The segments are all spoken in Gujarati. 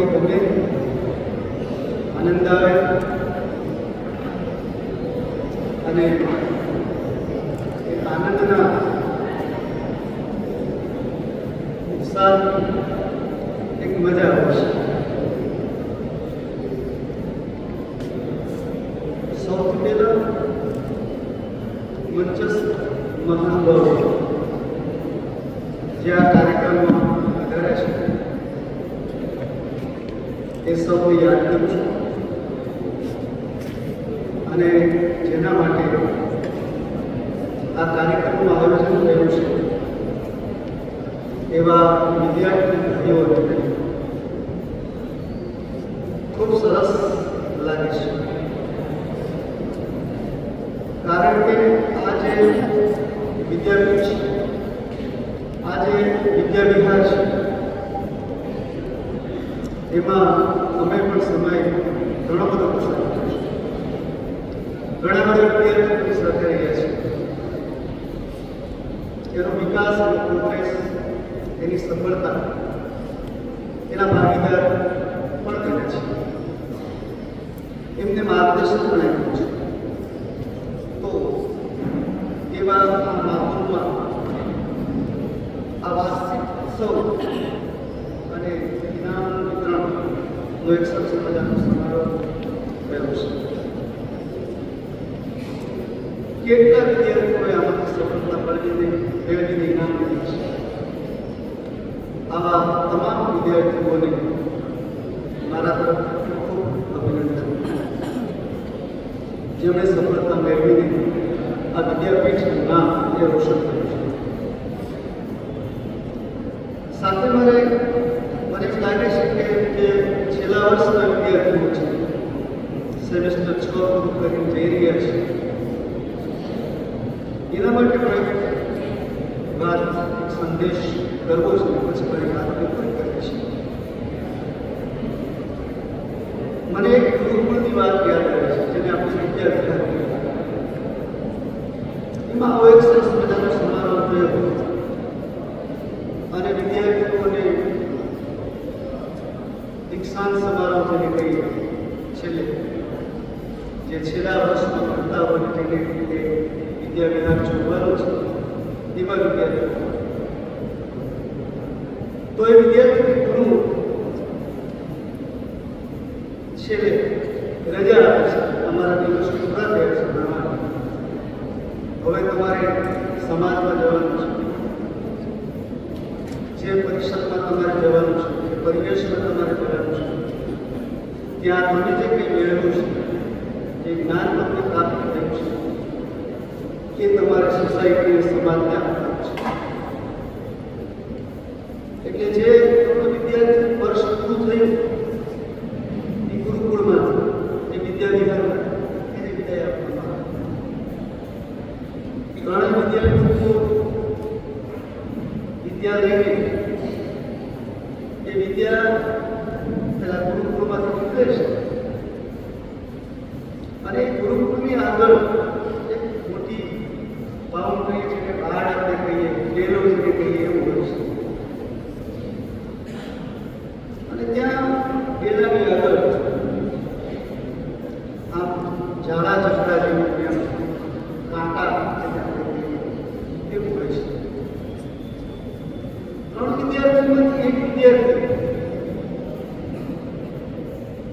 સૌને ગમે, આનંદ આવે અને એ આનંદના ઉત્સાહ એક મજા આવશે. સૌથી પહેલા મંચસ્થ મહાનુભાવો જે આ કાર્યક્રમમાં કરે છે એ સૌ યાદ કરું છું અને જેના માટે આ કાર્યક્રમનું આયોજન થયું છે એવા વિદ્યાર્થી ભાઈઓ ખૂબ સરસ લાગે છે. કારણ કે આ જે વિદ્યાપીઠ છે, આ જે વિદ્યાવિહાર છે, એમાં અમે પણ સમય ઘણો બધો પસાર કર્યો છે. ઘણા બધા વિદ્યાર્થીઓની સાથે રહ્યા છે. એનો વિકાસ, એનો પ્રોગ્રેસ, એની સફળતા, એના ભાગીદાર પણ બને છે. એમને માર્ગદર્શન પણ આપ્યું છે. તો એવા આ માહોલમાં આ વાર્ષિક ઉત્સવ અને ઇનામ વિતરણનો એક સરસ મજાનો સમારોહ થયો છે. કેટલા વિદ્યાર્થીઓએ આમાંથી સફળતા મેળવીને ઇનામ લીધું છે. આવા તમામ વિદ્યાર્થીઓને મારા તરફથી ખૂબ અભિનંદન, જેમણે સફળતા મેળવીને આ વિદ્યાપીઠનું નામ એ રોશન કર્યું છે. સાથે મને એમ લાગે છે કે છેલ્લા વર્ષના વિદ્યાર્થીઓ છે, સેમેસ્ટર 6 પૂરું કરીને જઈ રહ્યા છે, એના માટે પણ વાત સંદેશ કરવો છે. પછી મારી વાત પણ કરે છે. મને એક ગુરુકુળની વાત યાદ આવે છે, જેને આપણે વિદ્યાર્થી એમાં આવો એક સરસ મજાનો સમારોહ થયો અને વિદ્યાર્થીઓને દીક્ષાંત સમારોહ જેને કહીએ, છેલ્લે જે છેલ્લા વર્ષમાં ભણતા હોય તેને વિદ્યાવિહાર જોડવાનું છે એવા વિદ્યાર્થીઓ. તો એ વિદ્યાર્થી ગુરુ છેલ્લે રજા આપે છે. અમારા દિવસ પૂરા થયા છે ભણવાના, હવે તમારે સમાજમાં જવાનું છે, જે પરિષદમાં તમારે જવાનું છે, જે પરિવેશમાં તમારે જવાનું છે, ત્યાં તમે જે કંઈ મેળવ્યું છે, જે જ્ઞાન તમને પ્રાપ્ત થયું છે, એ તમારે સોસાયટી અને સમાજને આપવાનું છે. એટલે જે વિદ્યાર્થી વર્ષ પૂરું થયું એ ગુરુકુળમાં, એ વિદ્યાવિહારમાં એને વિદાય આપવામાં આવે. ઘણા વિદ્યાર્થીઓ વિદ્યા લઈને એ વિદ્યા પેલા ગુરુકુળમાંથી નીકળે છે અને ગુરુકુળની આગળ એક મોટી બાઉન્ડ્રી છે કે બહાર આપણે કહીએ, ડેલો જેને કહીએ એવું હોય છે. અને ત્યાં ડેલાની આગળ આમ ઝાડા ઝાકડા જેવું ત્યાં કાંટા એવું હોય છે. 3 વિદ્યાર્થીઓમાંથી એક વિદ્યાર્થી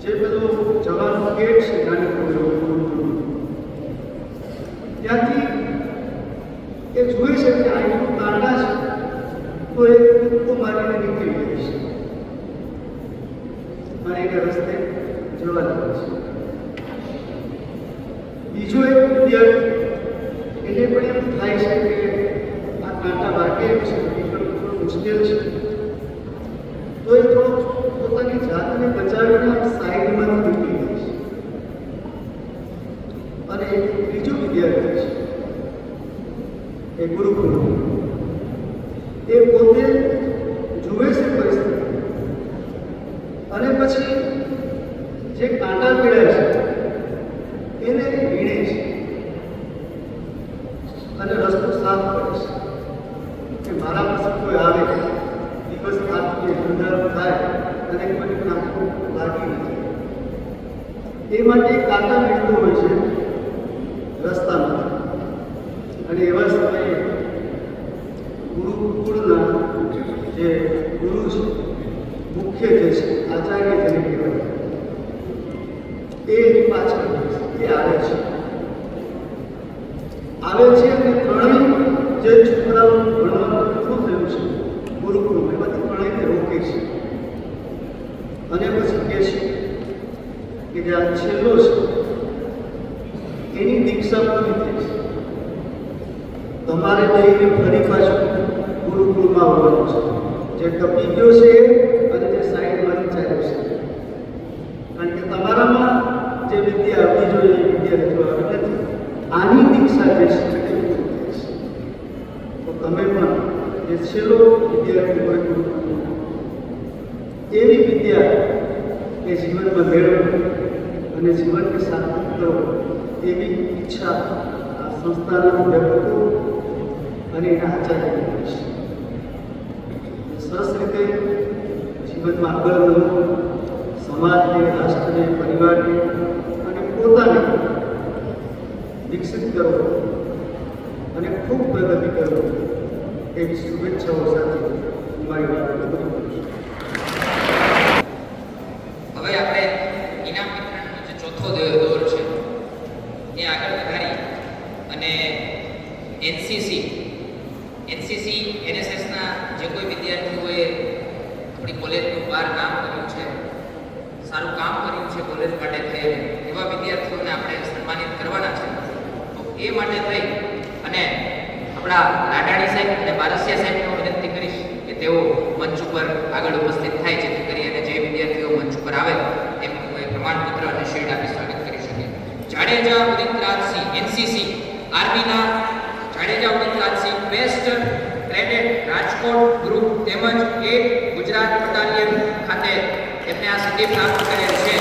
જે પેલું જવાનો ગેટ છે નાનકડું, ત્યાંથી એ જોઈ છે કે આ એટલું કાંટા છે, તો એ કૂદકો મારીને નીકળી ગઈ છે અને એને રસ્તે જવા લાગે છે. બીજો એક વિદ્યાર્થી, એને પણ એમ થાય છે કે આ કાંટા વાગે છે, થોડું મુશ્કેલ છે, તો એ થોડો પોતાની જાતને બચાવીને સાઈડમાંથી નીકળી ગઈ છે. અને એક ત્રીજો વિદ્યાર્થી છે, એ ગુરુકુળ, એ પોતે જુએ છે પરિસ્થિતિ અને પછી જે કાંટા પીડ્યા છે એને વીણે છે અને રસ્તો સાફ કરે છે કે મારા પાસે કોઈ આવે, દિવસ રાતની અંધારું થાય દરેક બની નાખવું લાગી નથી. એ માટે કાંટા વીણતો હોય છે રસ્તામાં, અને એવા સમયે ગુરુકુળના જે ગુરુ છે, મુખ્ય જે છે, આચાર્ય જેને કહેવાય, એ એની પાછળ એ આવે છે અને ત્રણેય જે છોકરાઓનું ભણવાનું પૂરું થયું છે ગુરુકુળમાં, એમાંથી ત્રણેયને રોકે છે અને પછી કહે છે કે જે આ છેલ્લો છે એની દીક્ષા પૂરી થઈ છે, તમારે જઈને ફરી પાછું ગુરુકુળમાં આવવાનું છે. જે ટપી ગયો છે અને જે સાઈડમાંથી ચાલ્યો છે, કારણ કે તમારામાં જે વિદ્યા આવવી જોઈએ એ વિદ્યા જો આવી નથી. આની દીક્ષા જે છે એ પૂરી થઈ છે. તો તમે પણ જે છેલ્લો વિદ્યાર્થી હોય ગુરુકુળનો, એવી વિદ્યા એ જીવનમાં મેળવો અને જીવનને સાર્થક કરો એવી ઈચ્છા આ સંસ્થાના વ્યક્તો અને એના આચાર્ય છે. સરસ રીતે જીવનમાં આગળ વધો, સમાજને, રાષ્ટ્રને, પરિવારને અને પોતાને વિકસિત કરો અને ખૂબ પ્રગતિ કરો એવી શુભેચ્છાઓ સાથે મારી વાત પૂરી કરું છું. હવે આપણે ઇનામ વિતરણનો જે ચોથો દોર છે એ આગળ વધારી અને એનસીસી એનએસએસના જે કોઈ વિદ્યાર્થીઓએ આપણી કોલેજનું બહાર કામ કર્યું છે, સારું કામ કર્યું છે કોલેજ માટે થઈને, એવા વિદ્યાર્થીઓને આપણે સન્માનિત કરવાના છે. તો એ માટે થઈ અને આપણા લાડાણી સાહેબ અને બારસિયા સાહેબને વિનંતી કરીશ કે તેઓ મંચ ઉપર આગળ ઉપસ્થિત થાય, જેથી કરી અને જે વિદ્યાર્થીઓ મંચ ઉપર આવે એમનું પ્રમાણપત્ર અને શીલ્ડ આપી સ્વાગત કરી શકીએ. જાડેજા ઉદિતરાજસિંહ એનસીસી આર્મીના Jadeja Uditrajsinh best credit Rajkot group તેમજ 8 ગુજરાત બટાલિયન ખાતે એમને આ સિદ્ધિ પ્રાપ્ત કરેલ છે.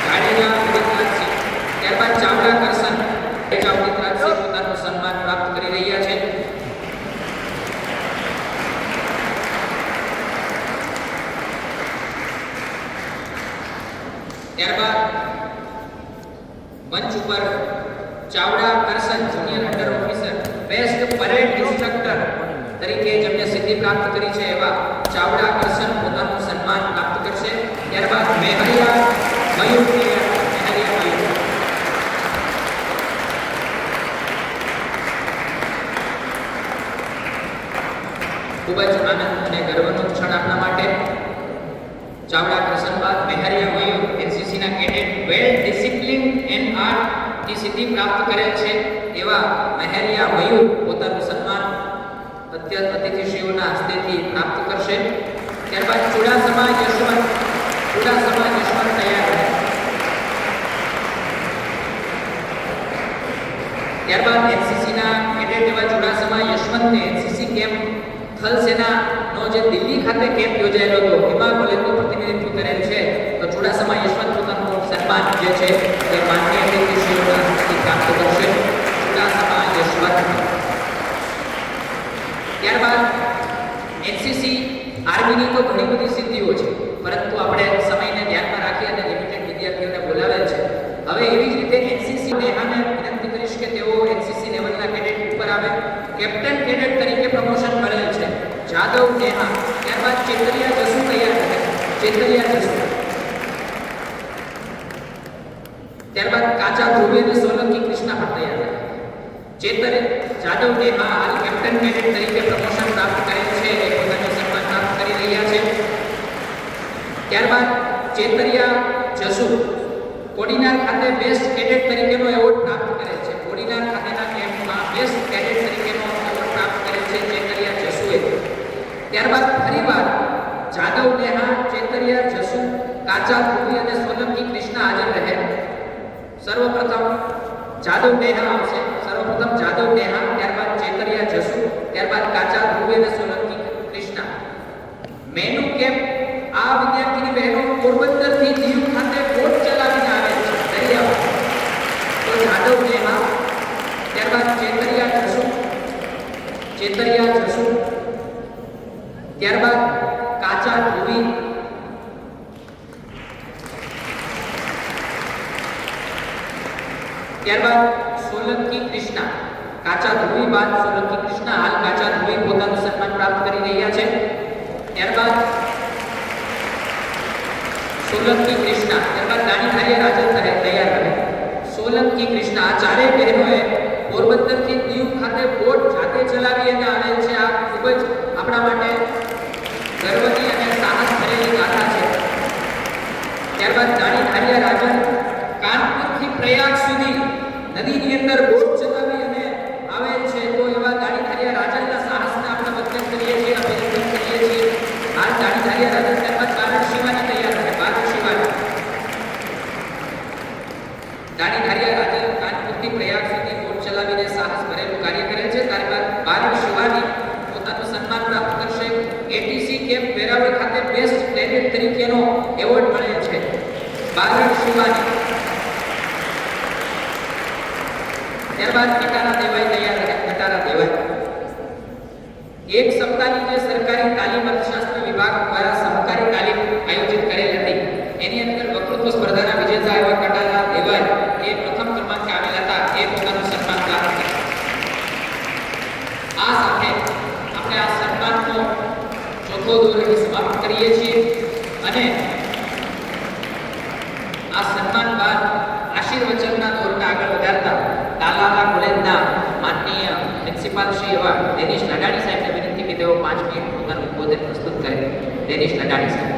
જાડેજા ઉદિતરાજસિંહ, ત્યારબાદ ચાવડા કરસન. જાડેજા ઉદિતરાજસિંહ પોતાનું સન્માન પ્રાપ્ત કરી રહ્યા છે. ત્યારબાદ મંચ ઉપર Chavda Karsan junior under officer best parade instructor તરીકે જેમને સિદ્ધિ પ્રાપ્ત કરી છે એવા ચાવડા કરસન પોતાનું સન્માન પ્રાપ્ત કરશે. ત્યારબાદ મેહરિયા મયુર ખૂબ જ આનંદ અને ગર્વનો ક્ષણ આપણા માટે. ચાવડા કરસન બાદ મેહરિયા મયુર એનસીસીના cadet well discipline and art ની સિદ્ધિ પ્રાપ્ત કરેલ છે એવા મેહરિયા મયુર પોતાનું સન્માન અતિથિશ્રીઓના હસ્તેથી પ્રાપ્ત કરશે. ત્યારબાદ ચુડાસમા યશવંત તૈયાર. ત્યારબાદ એનસીસીના કેડેટ એવા ચુડાસમા યશવંતને એનસીસી કેમ્પ થલ સેનાનો જે દિલ્હી ખાતે કેમ્પ યોજાયેલો હતો એમાં કોલેજનું પ્રતિનિધિત્વ કરેલ છે. તો ચુડાસમા યશવંત પોતાનું સન્માન જે છે એ માનનીય અતિથિશ્રીઓના હસ્તેથી પ્રાપ્ત કરશે. ચુડાસમા યશવંત. ત્યારબાદ એનસીસી આર્મીની તો ઘણી બધી સિદ્ધિઓ છે, પરંતુ આપણે સમયને ધ્યાનમાં રાખી અને લિમિટેડ વિદ્યાર્થીઓને બોલાવેલ છે. હવે એવી જ રીતે એનસીસી નેહાને વિનંતી કરીશ કે તેઓ એનસીસી લેવલના કેડેટ ઉપર આવે. કેપ્ટન કેડેટ તરીકે પ્રમોશન મળેલ છે જાદવ નેહા. ત્યારબાદ ચેતરિયા જસુ તૈયાર છે. ચેતરિયા જસુ. ત્યારબાદ કાચા ધ્રુવી અને સોલંકી કૃષ્ણા પણ તૈયાર છે. જાદવ નેહા હાલ કેપ્ટન કેડેટ તરીકે પ્રમોશન પ્રાપ્ત કરેલ છે અને પોતાનું સન્માન પ્રાપ્ત કરી રહ્યા છે. ત્યારબાદ ચેતરિયા જસુ કોડીનાર ખાતે બેસ્ટ કેડેટ તરીકેનો એવોર્ડ પ્રાપ્ત કરેલ છે. કોડીનાર ખાતેના કેમ્પમાં બેસ્ટ કેડેટ તરીકેનો એવોર્ડ પ્રાપ્ત કરેલ છે ચેતરિયા જસુએ. ત્યારબાદ ફરીવાર જાદવ નેહા, ચેતરિયા જસુ, કાચા ધ્રુવી અને સોલંકી કૃષ્ણા હાજર રહે. સર્વપ્રથમ જાદવ નેહા આવશે. સર્વપ્રથમ જાદવ નેહા, ત્યારબાદ ચેતરિયા જસુ, ત્યારબાદ કાચા ધ્રુવી અને સોલંકી કૃષ્ણા. મેનુ કેમ્પ આ વિદ્યાર્થીની બહેનો પોરબંદરથી દીવ ખાતે બોટ ચલાવીને આવે છે દરિયામાં. તો જાદવ નેહા, ત્યારબાદ ચેતરિયા જસુ, ત્યારબાદ કાચા ધ્રુવી, ત્યારબાદ સોલંકી કૃષ્ણા. કાચા ધ્રુવી બાદ સોલંકી કૃષ્ણા. હાલ કાચા ધ્રુવી પોતાનું સન્માન પ્રાપ્ત કરી રહ્યા છે. ત્યારબાદ સોલંકી કૃષ્ણા, ત્યારબાદ દાણીધારી રાજન તૈયાર કરે. સોલંકી કૃષ્ણા. આ ચારેય બહેનોએ પોરબંદરથી દીવ ખાતે બોટ જાતે ચલાવી અને આવેલ છે. આ ખૂબ જ આપણા માટે ગર્વની અને સાહસ ભરેલી ગાથા છે. ત્યારબાદ દાણીધારી રાજન કાનપુરથી પ્રયાગ સુધી નદીની અંદર બોટ ચલાવી અને આવેલ છે. તો એવા દાણીધારી રાજનના સાહસને આપણે વંદન કરીએ છીએ, અભિનંદન કરીએ છીએ. હાલ દાણીધારી રાજન ત્યારબાદ બારણ શિવાની તૈયાર કરે. બારણ શિવાની. દાણીધારી રાજન કાનપુરથી પ્રયાગ સુધી બોટ ચલાવીને સાહસ ભરેલું કાર્ય કરે છે. ત્યારબાદ બારણ શિવાની પોતાનું સન્માન પ્રાપ્ત કરશે. એટીસી કેમ્પ વેરાવળ ખાતે બેસ્ટ કેડેટ તરીકેનો એવોર્ડ મળે છે. બારણ શિવાની. ત્યારબાદ કટારા દેવાય તૈયાર રહે. કટારા દેવાય. એક સપ્તાહની જે સરકારી તાલીમ અર્થશાસ્ત્ર વિભાગ દ્વારા સહકારી તાલીમ આયોજિત કરેલ હતી, એની અંદર વક્તૃત્વ સ્પર્ધાના વિજેતા એવા કટારા દેવાય એ પ્રથમ ક્રમાંકે આવેલા હતા. એ પોતાનું સન્માન પ્રાપ્ત કર્યું. આ સાથે આપણે આ સન્માનનો ચોથો દોર અહીં સમાપ્ત કરીએ છીએ અને આ સન્માન બાદ આશીર્વચનના દોરને આગળ વધારતા તાલાલા કોલેજના માનનીય પ્રિન્સિપાલ શ્રી એવા દેનીશ લડાણી સાહેબને વિનંતી કે તેઓ 5 મિનિટ પોતાનું ઉદ્બોધન પ્રસ્તુત કરે. દેનીશ લડાણી સાહેબ.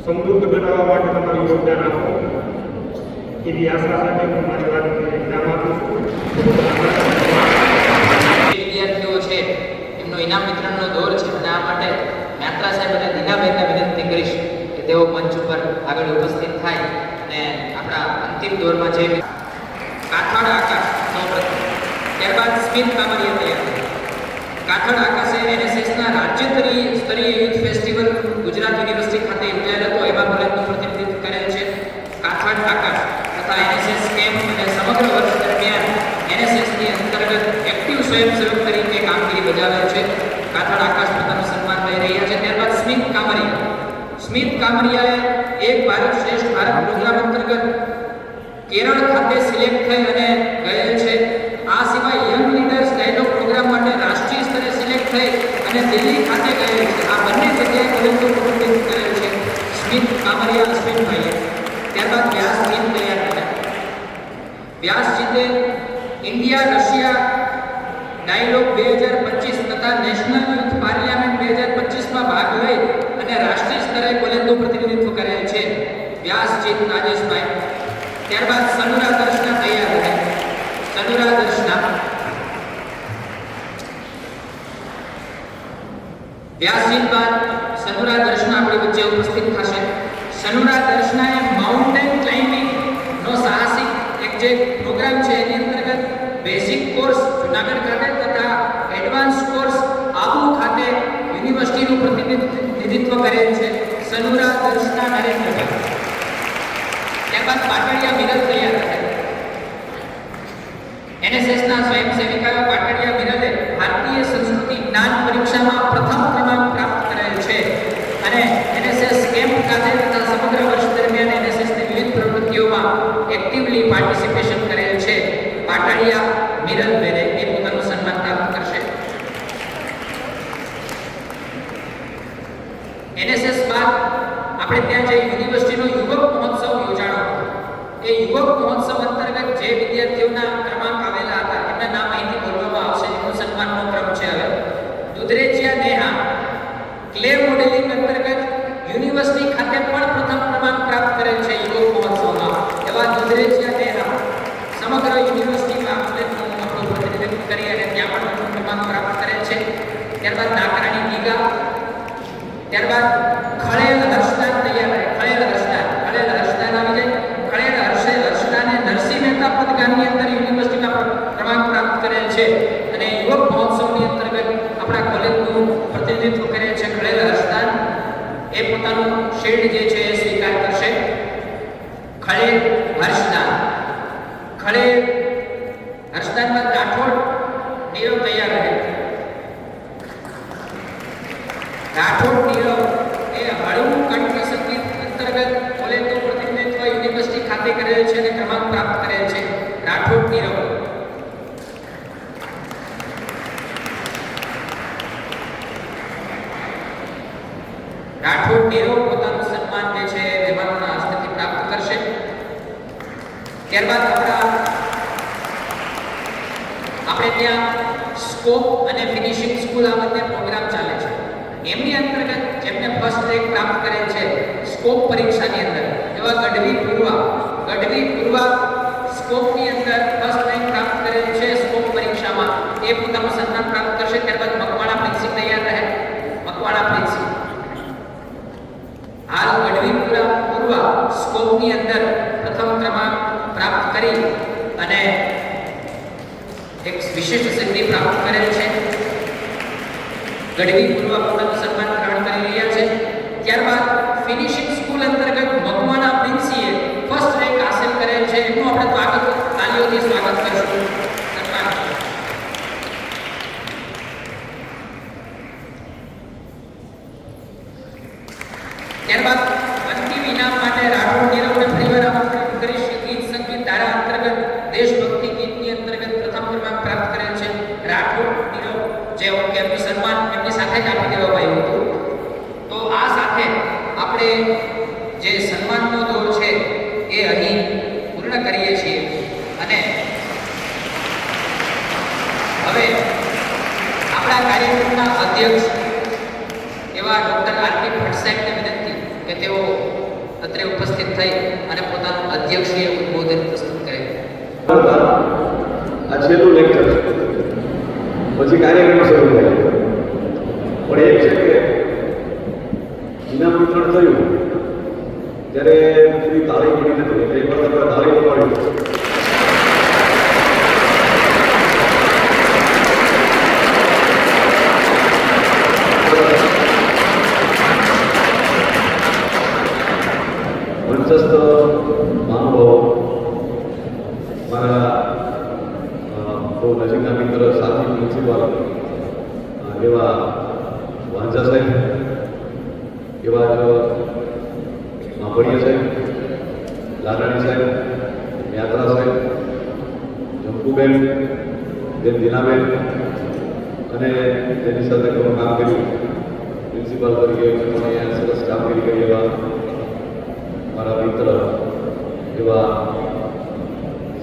સમૃદ્ધ બનાવવા માટે તમારું યોગદાન આપો. એવી આશા સાથે હું મારી વાતને વિરામ આપું છું. વિદ્યાર્થીઓ છે એમનો ઇનામ વિતરણનો દોર છે અને આ માટે યાત્રા સાહેબ અને દીનાબેનને વિનંતી કરીશ કે તેઓ મંચ ઉપર આગળ ઉપસ્થિત થાય અને આપણા અંતિમ દોરમાં જે કાથાડ આકાશ સૌપ્રથમ, ત્યારબાદ સ્મિત કામરિયા તૈયાર થાય. કાથાડ આકાશે એનએસએસના રાજ્ય સ્તરીય યુથ ફેસ્ટિવલ ગુજરાત યુનિવર્સિટી ખાતે યોજાયેલ હતો. એમાં કોલેજનું પ્રતિનિધિત્વ કરેલ છે. કાથાડ આકાશ તથા એનએસએસ કેમ્પ અને સમગ્ર વર્ષ દરમિયાન એનએસએસની અંતર્ગત એક્ટિવ સ્વયંસેવક તરીકે કામગીરી બજાવે છે. કાથાડ આકાશ પોતાનું સન્માન લઈ રહ્યા છે. ત્યારબાદ સ્મિત કામરિયાએ એક ભારત શ્રેષ્ઠ ભારત પ્રોગ્રામ અંતર્ગત કેરળ ખાતે સિલેક્ટ થઈ અને ગયેલ છે. આ સિવાય યંગ લીડર્સ ડાયલોગ પ્રોગ્રામ માટે રાષ્ટ્રીય સ્તરે સિલેક્ટ થઈ અને દિલ્હી ખાતે ગયેલ છે. આ બંને જગ્યાએ કોલેજનું પ્રતિનિધિત્વ કરેલ છે સ્મિત કામરિયા અશ્વિનભાઈએ. ત્યારબાદ વ્યાસજીત તૈયાર થયા. વ્યાસજીતે ઇન્ડિયા રશિયા ડાયલોગ 2025 તથા નેશનલ યુથ પાર્લામેન્ટ 2025માં ભાગ લઈ અને રાષ્ટ્રીય સ્તરે કોલેજનું પ્રતિનિધિત્વ કરેલ છે વ્યાસજીત રાજેશભાઈ. ત્યારબાદ સનુરા દર્શના તૈયાર થયા. સનુરા દર્શના વ્યાસજીત બાદ સનુરા દર્શના આપણી વચ્ચે ઉપસ્થિત થશે. સનુરા દર્શનાએ માઉન્ટેન ક્લાઇમ્બિંગ નો સાહસિક એક જે પ્રોગ્રામ છે એની અંતર્ગત બેઝિક કોર્સ જુનાગઢ ખાતે તથા એડવાન્સ કોર્સ આબુ ખાતે યુનિવર્સિટીનું પ્રતિનિધિત્વ કરેલ છે સનુરા દર્શના નરેન્દ્રભાઈ. ત્યારબાદ પાટડિયા મિરલ તૈયાર થયા. એનએસએસના સ્વયંસેવિકા પાટડિયા મિરલે ભારતીય સંસ્કૃતિ જ્ઞાન પરીક્ષામાં પ્રથમ ક્રમાંક પ્રાપ્ત કરેલ છે અને એનએસએસ કેમ્પ ખાતે તથા સમગ્ર વર્ષ દરમિયાન એનએસએસની વિવિધ પ્રવૃત્તિઓમાં એક્ટિવલી પાર્ટિસિપેશન કરેલ છે. પાટડિયા મિરલ બેને એ પોતાનું સન્માન પ્રાપ્ત કરશે. એનએસએસ બાદ આપણે ત્યાં જે યુનિવર્સિટીનો યુવક મહોત્સવ યોજાણો હતો એ યુવક મહોત્સવ અંતર્ગત જે વિદ્યાર્થીઓના ક્રમાંક આવેલા હતા એમના નામ અહીંથી બોલવામાં આવશે. એનું સન્માનનો ક્રમ છે. હવે દુધરેજિયા નેહા ક્લે મોડેલિંગ અંતર્ગત યુનિવર્સિટી ખાતે પણ પ્રથમ ક્રમાંક પ્રાપ્ત કરેલ છે યુવક મહોત્સવમાં. એવા દુધરેજિયા નેહા સમગ્ર યુનિવર્સિટીમાં આપણું પ્રતિનિધિત્વ કરી અને ત્યાં પણ પ્રથમ ક્રમાંક પ્રાપ્ત કરેલ છે. ત્યારબાદ નાકરાણી ગીગા, ત્યારબાદ ખળેલ હર્ષદાન તૈયાર રહે. ખળેલ હર્ષદાન આવી જાય. ખળેલ હર્ષદાને નરસિંહ મહેતા પદગામની અંદર યુનિવર્સિટીમાં ક્રમાંક પ્રાપ્ત કરેલ છે અને યુવક મહોત્સવની અંતર્ગત આપણા કોલેજનું પ્રતિનિધિત્વ કરે છે ખળેલ હર્ષદાન. એ પોતાનું શિલ્ડ જે છે એ સ્વીકાર કરશે. ખળેલ હર્ષદાન બાદ રાઠોડ નીરવ તૈયાર રહે. રાઠોડ નીરવ એ હળવું કંઠી સંગીત અંતર્ગત કોલેજનું પ્રતિનિધિત્વ યુનિવર્સિટી ખાતે કરેલ છે અને ક્રમાંક પ્રાપ્ત કરેલ છે. રાઠોડ નીરવ. રાઠોડ નીરવ પોતાનું સન્માન જે છે મહેમાનોના હસ્તેથી પ્રાપ્ત કરશે. ત્યારબાદ આપણે ત્યાં સ્કોપ અને ફિનિશિંગ સ્કૂલ આ બંને પ્રોગ્રામ ચાલે છે. એમની અંતર્ગત જેમને ફર્સ્ટ રેન્ક પ્રાપ્ત કરેલ છે સ્કોપ પરીક્ષાની અંદર એવા ગઢવી પૂર્વા સ્કોપની અંદર ફર્સ્ટ રેન્ક પ્રાપ્ત કરેલ છે સ્કોપ પરીક્ષામાં. એ પોતાનું સન્માન પ્રાપ્ત કરશે. ત્યારબાદ મકવાણા પ્રિન્સી તૈયાર રહે. મકવાણા પ્રિન્સી હાલ ગઢવી પૂર્વા સ્કોપની અંદર પ્રથમ ક્રમાંક પ્રાપ્ત કરી અને એક વિશિષ્ટ સિદ્ધિ પ્રાપ્ત કરેલ છે. ગઢવી પૂર્વા પોતાનું સન્માન ગ્રહણ કરી રહ્યા છે. ત્યારબાદ ફિનિશિંગ સ્કૂલ અંતર્ગત મકવાણા પ્રિન્સીએ ફર્સ્ટ રેન્ક હાંસલ કરેલ છે. એનું આપણે તાલીઓથી સ્વાગત કરીશું. સન્માન. ત્યારબાદ અંતિમ ઇનામ માટે રાઠોડ નીરવને ફરીવાર આમંત્રિત કરીશ. ગીત સંગીત ધારા અંતર્ગત દેશભક્તિ ગીતની અંતર્ગત પ્રથમ ક્રમાંક પ્રાપ્ત કરેલ છે રાઠોડ નીરવ. જે એમનું સન્માન એમની સાથે જ આપી દેવામાં આવ્યું હતું. તો આ સાથે આપણે જે સન્માનનો દોર છે એ અહીં પૂર્ણ કરીએ છીએ અને હવે આપણા કાર્યક્રમના અધ્યક્ષ એવા ડોક્ટર આરપી ભટ્ટ સાહેબને વિનંતી કે તેઓ અત્રે ઉપસ્થિત થઈ અને પોતાનું અધ્યક્ષીય ઉદ્બોધન છેલ્લું લેક્ચર છે, પછી કાર્યક્રમ શરૂ થાય. પણ એક છે કે ઇનામ વિતરણ થયું ત્યારે પૂરી તાળી પડી નથી, એટલે એક વખત આપણે તાળી પડાવી. મંચસ્થ મહાનુભાવો, મારા બહુ નજીકના મિત્ર સાથી પ્રિન્સિપાલ એવા વાંઝા સાહેબ, એવા જ માભણીયા સાહેબ, લાલાણી સાહેબ, યાત્રા સાહેબ, જંકુબેન, બેન દીનાબેન અને તેની સાથે ઘણું કામ કર્યું પ્રિન્સિપાલ તરીકે મને અહીંયા સરસ કામગીરી કરી એવા મારા મિત્ર એવા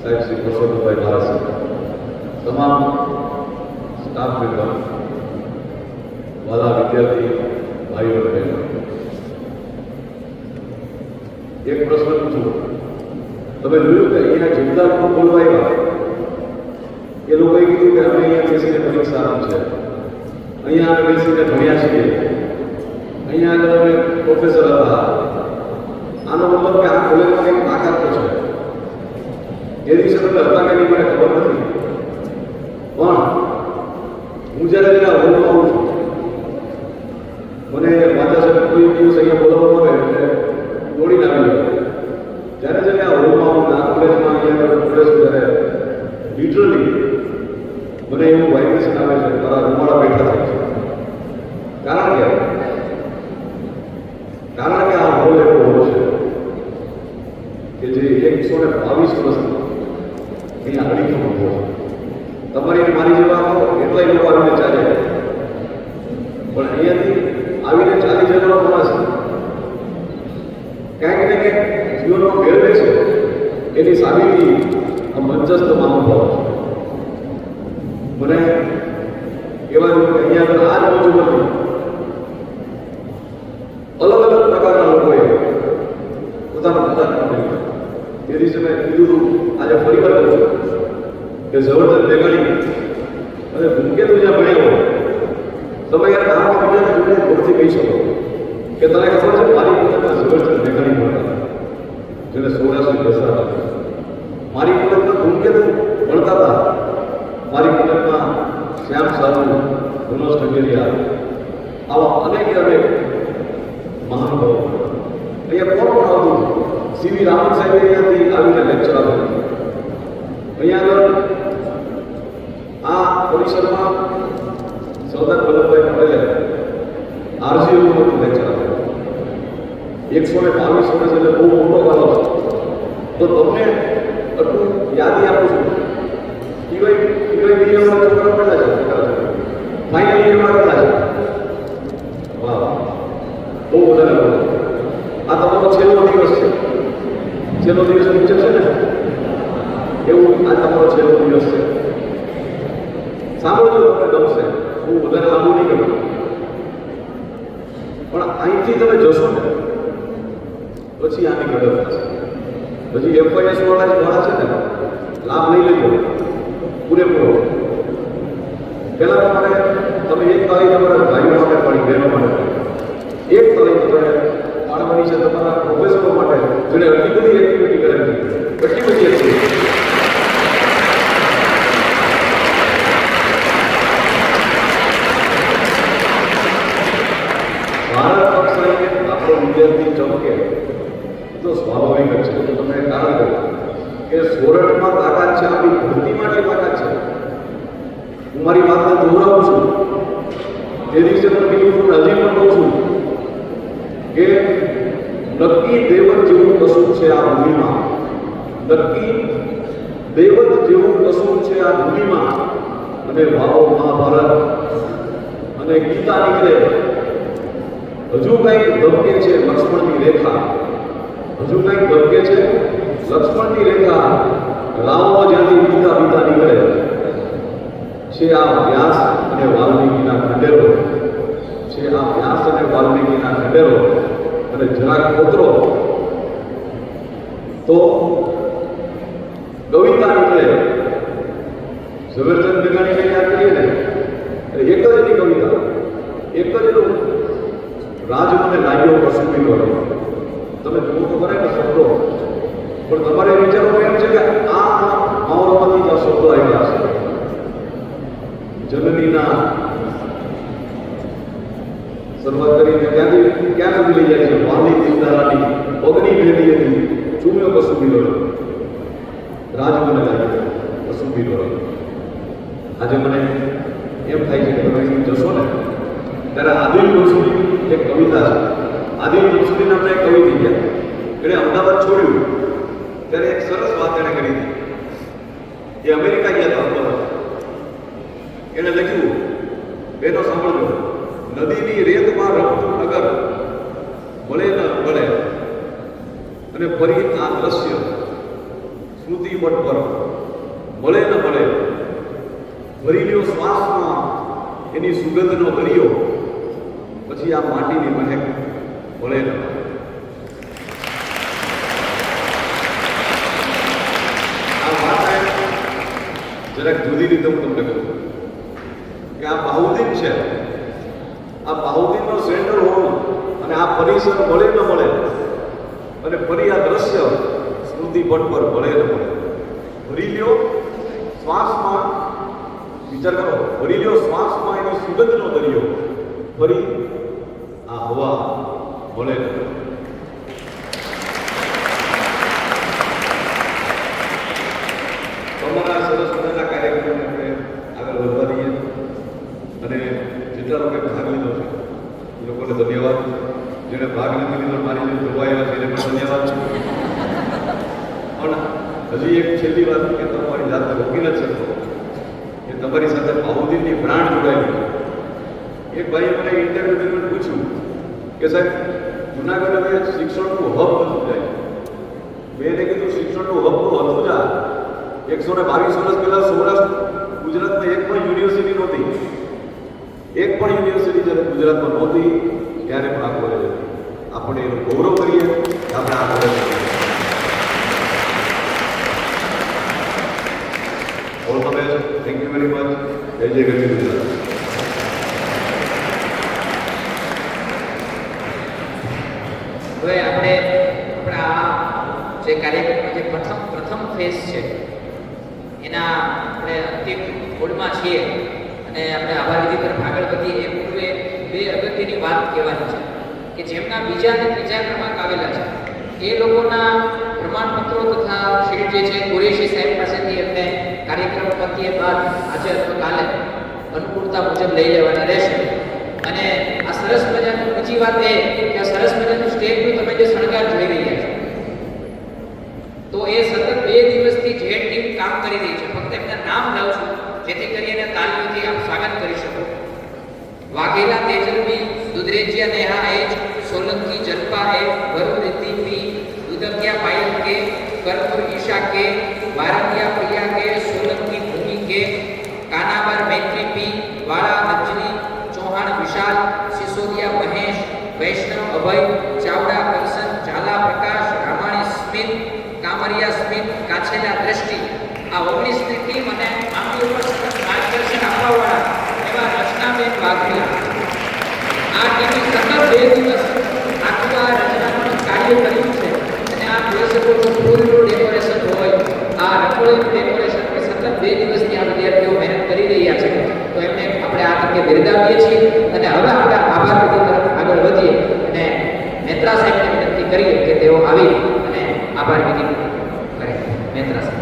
સાહેબ શ્રી પરસોત્તમભાઈ ભારત, તમામ સ્ટાફ મેમ્બર, વાલા વિદ્યાર્થી ભાઈઓ અને બહેનો, એક પ્રશ્ન પૂછું. તમે જોયું કે અહીંયા જેટલા લોકો બોલવા આવ્યા એ લોકોએ કીધું કે અમે અહીંયા બેસીને પરીક્ષા આપી છે, અહીંયા અમે બેસીને ભણ્યા છીએ, અહીંયા આગળ અમે પ્રોફેસર હતા. આનો મતલબ કે આ કોલેજમાં કંઈક તાકાત તો છે. એ દિવસે તમે હતા કે નહીં મને ખબર નથી, પણ હું જ્યારે ત્યાં હોલમાં આવું છું, મને વાંચા સાહેબ કોઈ દિવસ અહીંયા બોલાવવામાં આવે એટલે દોડીને આવી જાય. જ્યારે આ હોલમાં આવું આ કોલેજમાં અહીંયા પડે છે ત્યારે લિટરલી મને એવું વાઇબ્રેશન આવે છે, મારા રૂમાળા બેઠા થાય છે. કારણ કે આ હોલ એવો હોલ છે કે જે 122 વર્ષથી અહીંયા અડીખમ ઉભો છે. તમારી મારી જેવા એટલાય લોકો આવીને ચાલે, પણ અહીંયાથી આવીને ચાલી જવાનો માણસ ક્યાંક ને ક્યાંક જીવનનો મેળવે છે એની સાબિતી આ મંચસ્થ મહાનુભાવ છે. મને એવા અહીંયા આગળ આ જ મોજુમાંથી અલગ અલગ પ્રકારના લોકોએ પોતાનું એ દિવસે મેં કીધું, આજે ફરી વાર કહું છું કે ઝબરદસ્ત બેગાડી અને ધૂમકેતુ જ્યાં ભણ્યો હોય તમે યાર ગામમાં બીજાને જોડે ગોળથી કહી શકો કે તને ખબર છે મારી કોલેજમાં ઝબરદસ્ત બેગાડી ભણતા જેને સૌરાષ્ટ્ર દસરા હતા. મારી કોલેજમાં ધૂમકેતુ ભણતા હતા. મારી કોલેજમાં શ્યામ સાધુ, મનોજ ટંગેરિયા, આવા અનેક મહાનુભાવો. અહીંયા કોણ આવતું? સીવી રામન સાહેબ અહીંયાથી આવીને લેક્ચર આપે. અહીંયા આગળ આ પરિસરમાં સરદાર વલ્લભભાઈ પટેલે આરજીઓનું લેક્ચર આપે. 122 વર્ષ એટલે બહુ મોટો ગાળો છે. તો તમને આટલું યાદી આપું છું. ટીવાય બીએમાં છોકરા કેટલા છે? ફાઇનલ યરમાં કેટલા છે? વાહ, બહુ વધારે બોલે. આ તમારો છેલ્લો દિવસ છે. છેલ્લો દિવસ નીચે છે ને એવું આ તમારો છેલ્લો દિવસ છે. સાંભળજો, તમને ગમશે. હું વધારે લાંબુ નહીં કરું, પણ અહીંથી તમે જશો ને પછી આની કદર થશે. પછી એફઆઈએસ વાળા જે વાળા છે ને લાભ લઈ લેજો પૂરેપૂરો. પહેલાં તમારે તમે એક તારીખ તમારા ભાઈઓ માટે પાડી, બહેનો માટે એક તારીખ તમે પાડવાની છે તમારા પ્રોફેસરો માટે જેને એટલી બધી એક્ટિવિટી કરેલી, એટલી બધી એક્ટિવિટી. ભારત કક્ષાએ આપણો વિદ્યાર્થી ચમકે તો સ્વાભાવિક જ છે. તો તમે કારણ કહ્યું કે સોરઠમાં તાકાત છે, આપણી ભરતી માટે તાકાત છે. હું મારી વાતને દોહરાવું છું. તે દિવસે પણ કીધું છું, હજી પણ કહું છું કે નક્કી દેવત જેવું કશું છે આ ભૂમિમાં. નક્કી દેવત જેવું કશું છે આ ભૂમિમાં. અને ભાવો મહાભારત અને ગીતા નીકળે. હજુ કંઈક ધબકે છે લક્ષ્મણની રેખા. હજુ કંઈક ધબકે છે લક્ષ્મણની રેખા. રામો જ્યાંથી બીતા બીતા નીકળે છે આ વ્યાસ અને વાલ્મીકીના ખંડેરો છે. આ વ્યાસ અને વાલ્મીકીના ખંડેરો અને જરાક ખોતરો તો કવિતા નીકળે પણ તમારે વિચારવું એમ છે કે આ માહોલમાંથી જ આ શબ્દો આવ્યા છે. જનનીના શરૂઆત કરીને ત્યાંથી ક્યાં સુધી લઈ જાય છે? વાલી દિલદારાની અગ્નિ ભેદી હતી, ચૂમ્યો કસુંબીનો રંગ, રાજ મને લાગ્યો કસુંબીનો રંગ. આજે મને એમ થાય છે કે તમે અહીં જશો ને ત્યારે આદિલ મંસૂરી એક કવિતા છે. આદિલ મંસૂરી નામના એક કવિ થઈ ગયા. એણે અમદાવાદ છોડ્યું ત્યારે એક સરસ વાત એણે કરી હતી. એ અમેરિકા ગયા હતા અમદાવાદ. એણે લખ્યું, બેનો સાંભળજો, નદીની રેતમાં રમતું નગર મળે ન મળે અને ફરી આ દ્રશ્ય સ્મૃતિ પટ પર મળે ન મળે, ભરી લ્યો શ્વાસમાં એની સુગંધનો દરિયો, પછી આ માટીની મહેક મળે ન મળે. આ વાત જરાક જુદી રીતે હું તમને કહું કે આ બાહુદીન છે, આ બાહુદીનનો સેન્ટર હોવું અને આ પરિસર મળે ન મળે અને ફરી આ દ્રશ્ય સ્મૃતિ પટ પર મળે ન મળે, ભરી લ્યો શ્વાસમાં, વિચાર કરો, ભરી લ્યો શ્વાસમાં એની સુગંધનો દરિયો, ફરી આ હવા મળે ન મળે. તમારા સરસ મજાના કાર્યક્રમને આપણે આગળ વધવા દઈએ અને જેટલા લોકોએ ભાગ લીધો છે એ લોકોને ધન્યવાદ. જેણે ભાગ નથી લીધો મારી જે જોવા આવ્યા છે એને પણ ધન્યવાદ. પણ હજી એક છેલ્લી વાત કે તમારી જાતને રોકી નથી શકતો કે તમારી સાથે બાહુદીનની બ્રાન્ડ જોડાયેલી છે. એક ભાઈએ મને ઇન્ટરવ્યુ દરમિયાન પૂછ્યું કે સાહેબ જુનાગઢ હવે શિક્ષણનું હબ બનતું જાય છે. મેં એને કીધું શિક્ષણનું હબ તો હતું જ. 122 વર્ષ પહેલા સૌરાષ્ટ્ર ગુજરાતમાં એક પણ યુનિવર્સિટી નહોતી. એક પણ યુનિવર્સિટી જ્યારે ગુજરાતમાં નહોતી ત્યારે પણ આ કોલેજ હતી. આપણે એનું ગૌરવ કરીએ કે આપણે આ college all the best. Thank you very much. જય જય ગરવી ગુજરાત. હવે આપણે આપણા જે કાર્યક્રમનો જે પ્રથમ ફેઝ છે એના આપણે અંતિમ મોડમાં છીએ અને આપણે આભાર વિધિ તરફ આગળ વધીએ એ પૂર્વે બે અગત્યની વાત કહેવાની છે કે જેમના બીજા અને ત્રીજા ક્રમાંક આવેલા છે એ લોકોના પ્રમાણપત્રો તથા શીટ જે છે કુરેશી સાહેબ પાસેથી એમને કાર્યક્રમ પત્યે બાદ આજે અથવા કાલે અનુકૂળતા મુજબ લઈ લેવાના રહેશે. અને આ સરસ મજાની બીજી વાત એ કે આ સરસ મજાનું સ્ટેજનું તમે જે શણગાર જોઈ રહ્યા છો તો એ સતત 2 દિવસથી જે ટીમ કામ કરી રહી છે, ફક્ત એમના નામ લઉં છું જેથી કરીને તાલીઓથી આપ સ્વાગત કરી શકો. વાઘેલા તેજલવી, દુધરેજિયા નેહા એચ, સોલંકી જલ્પા એ, વરુદિતિ પી, દુધકિયા પાયલ કે, કરપુર ઈશા કે, વારંગિયા પ્રિયા કે, સોલંકી ભૂમિ કે, કાનાબર મૈત્રી પી, વાળા અંજલિ, ચૌહાણ વિશાલ, સિસોદિયા મહેશ, વૈષ્ણવ અભય, ચાવડા કરશન, ઝાલા પ્રકાશ, રામાણી સ્મિત, કામરિયા સ્મિત, કાછેલા દ્રષ્ટિ, આ 19ની ટીમ અને આમની ઉપર સતત માર્ગદર્શન આપવાવાળા એવા રચનાબેન વાઘેલા. આ ટીમે સતત 2 દિવસ આખું આ રચનાનું કાર્ય કર્યું છે અને આ દિવસોનું ફૂલનું ડેકોરેશન હોય, આ રંગોળીનું ડેકોરેશન હોય, સતત 2 દિવસથી આ વિદ્યાર્થીઓ મહેનત કરી રહ્યા છે. તો એમને આપણે આ તકે બિરદાવીએ છીએ અને હવે આપણે આભાર વિધિ તરફ આગળ વધીએ અને નેત્રા સાહેબને વિનંતી કરીએ કે તેઓ આવી અને આભાર વિધિ કરે. નેત્રા સાહેબ.